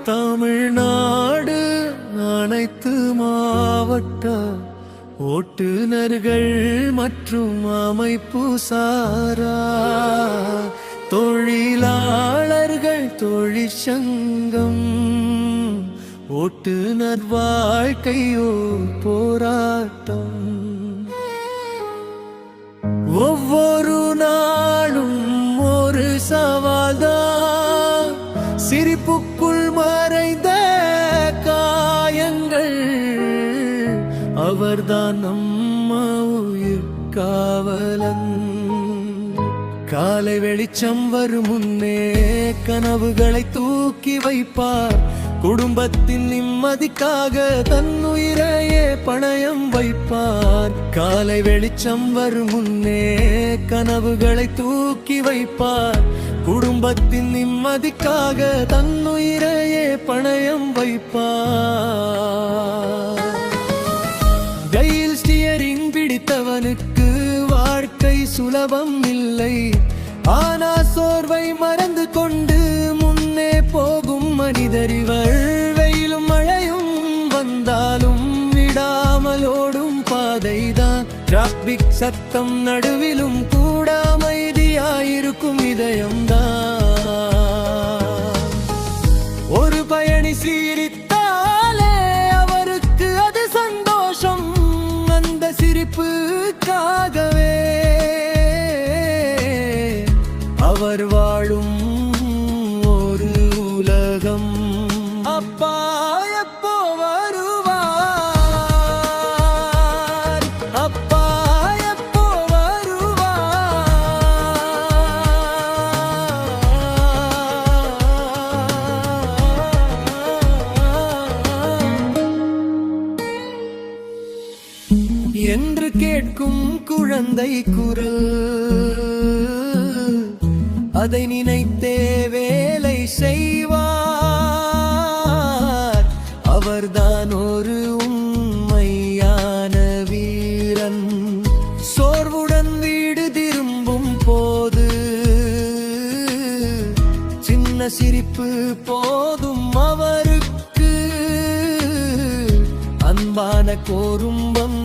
தமிழ்நாடு அனைத்து மாவட்ட ஓட்டுநர்கள் மற்றும் அமைப்பு சாரா தொழிலாளர்கள் தொழிற்சங்கம் ஓட்டுநர் வாழ்க்கையோ போராட்டம். ஒவ்வொரு நாளும் ஒரு சவால்தான், சிரிப்புக்குள் மறைந்த காயங்கள். அவர்தான் நம்ம உயிர் காவலன். காலை வெளிச்சம் வரும் முன்னே கனவுகளை தூக்கி வைப்பார். குடும்பத்தின் நிம்மதிக்காக தன்னுயிரையே பணயம் வைப்பார். காலை வெளிச்சம் வரும் முன்னே கனவுகளை தூக்கி வைப்பார். குடும்பத்தின் நிம்மதிக்காக தன்னுயிரையே பணயம் வைப்பார். கையில் ஸ்டியரிங் பிடித்தவனுக்கு வாழ்க்கை சுலபம் இல்லை. ஆனா சோர்வை மறந்து கொண்டு முன்னே போகும் மனிதர் இவர். வெயிலும் மழையும் வந்தாலும் விடாமல் ஓடும் பாதைதான். டிராபிக் சத்தம் நடுவிலும் கூட அமைதியாயிருக்கும் இதயம்தான். ஒரு பயணி சிரித்தாலே அவருக்கு அது சந்தோஷம். அந்த சிரிப்புக்காகவே அவர் வாழும் ஒரு உலகம். அப்பா எப்போ வருவார், அப்பா எப்போ வருவார். என்று கேட்கும் குழந்தை குரல், அதை நினைத்தே வேலை செய்வார். அவர்தான் ஒரு உண்மையான வீரன். சோர்வுடன் வீடு திரும்பும் போது சின்ன சிரிப்பு போதும் அவருக்கு. அன்பான கோரும்பம்